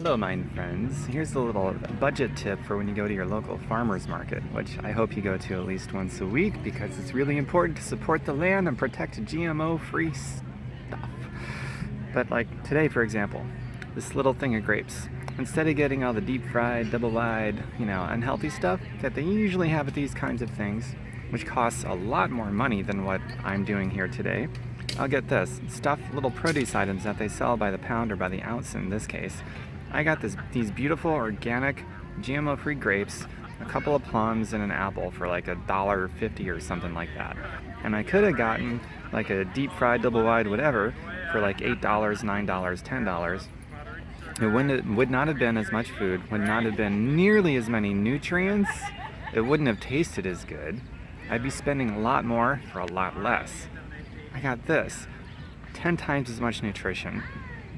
Hello, mine friends. Here's a little budget tip for when you go to your local farmer's market, which I hope you go to at least once a week because it's really important to support the land and protect GMO-free stuff. But like today, for example, this little thing of grapes. Instead of getting all the deep-fried, double-wide, unhealthy stuff that they usually have at these kinds of things, which costs a lot more money than what I'm doing here today, I'll get this, stuffed little produce items that they sell by the pound or by the ounce in this case. I got these beautiful organic GMO-free grapes, a couple of plums, and an apple for like $1.50 or something like that. And I could have gotten like a deep-fried, double-wide, whatever, for like $8, $9, $10. It would not have been as much food, would not have been nearly as many nutrients, it wouldn't have tasted as good. I'd be spending a lot more for a lot less. I got this, 10 times as much nutrition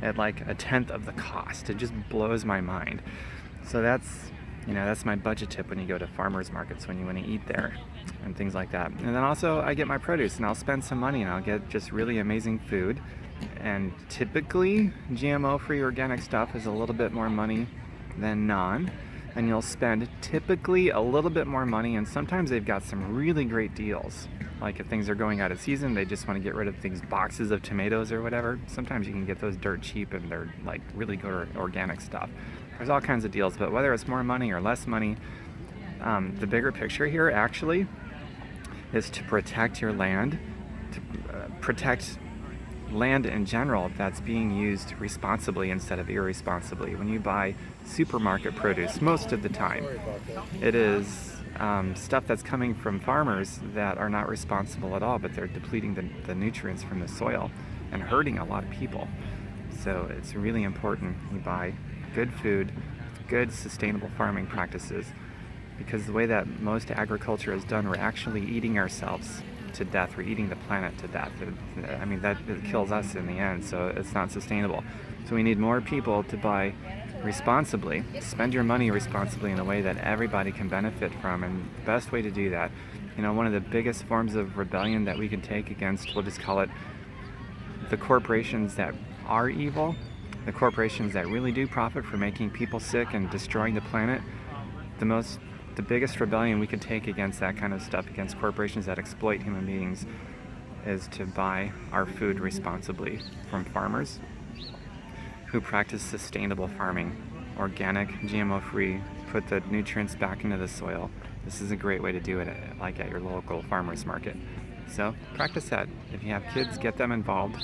at like a tenth of the cost. It just blows my mind. So that's my budget tip when you go to farmers markets, when you want to eat there and things like that. And then also I get my produce and I'll spend some money and I'll get just really amazing food. And typically GMO-free organic stuff is a little bit more money than non. And you'll spend typically a little bit more money, and sometimes they've got some really great deals. Like if things are going out of season, they just want to get rid of things, boxes of tomatoes or whatever. Sometimes you can get those dirt cheap and they're like really good organic stuff. There's all kinds of deals, but whether it's more money or less money, the bigger picture here actually is to protect your land, to protect land in general that's being used responsibly instead of irresponsibly. When you buy supermarket produce, most of the time, it is stuff that's coming from farmers that are not responsible at all, but they're depleting the nutrients from the soil and hurting a lot of people. So it's really important you buy good food, good sustainable farming practices, because the way that most agriculture is done, we're actually eating ourselves to death. We're eating the planet to death. That kills us in the end, so it's not sustainable. So we need more people to buy responsibly, spend your money responsibly in a way that everybody can benefit from. And the best way to do that, one of the biggest forms of rebellion that we can take against, we'll just call it the corporations that are evil, the corporations that really do profit from making people sick and destroying the planet, the biggest rebellion we can take against that kind of stuff, against corporations that exploit human beings, is to buy our food responsibly from farmers who practice sustainable farming, organic, GMO-free, put the nutrients back into the soil. This is a great way to do it, like at your local farmer's market. So practice that. If you have kids, get them involved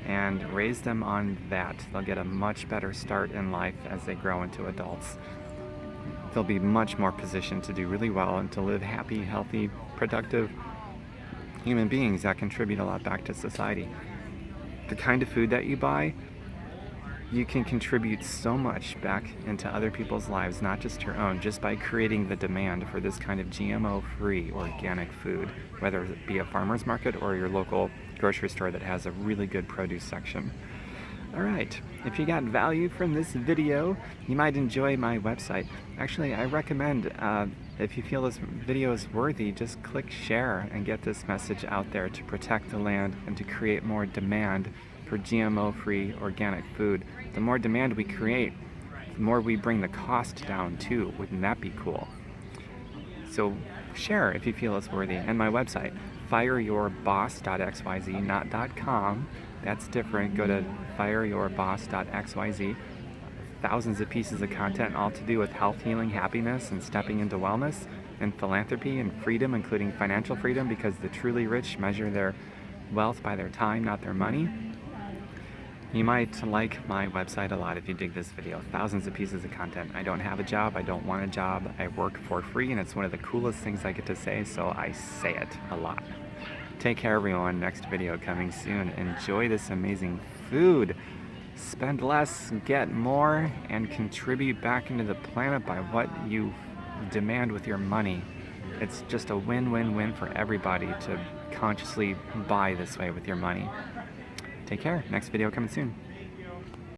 and raise them on that. They'll get a much better start in life as they grow into adults. They'll be much more positioned to do really well and to live happy, healthy, productive human beings that contribute a lot back to society. The kind of food that you buy, you can contribute so much back into other people's lives, not just your own, just by creating the demand for this kind of GMO-free organic food, whether it be a farmer's market or your local grocery store that has a really good produce section. Alright, if you got value from this video, you might enjoy my website. Actually, I recommend, if you feel this video is worthy, just click share and get this message out there to protect the land and to create more demand for GMO-free organic food. The more demand we create, the more we bring the cost down too. Wouldn't that be cool? So share if you feel it's worthy. And my website, fireyourboss.xyz, not .com. That's different. Go to fireyourboss.xyz. Thousands of pieces of content, all to do with health, healing, happiness, and stepping into wellness, and philanthropy and freedom, including financial freedom, because the truly rich measure their wealth by their time, not their money. You might like my website a lot if you dig this video. Thousands of pieces of content. I don't have a job. I don't want a job. I work for free, and it's one of the coolest things I get to say, so I say it a lot. Take care, everyone. Next video coming soon. Enjoy this amazing food. Spend less, get more, and contribute back into the planet by what you demand with your money. It's just a win-win-win for everybody to consciously buy this way with your money. Take care. Next video coming soon.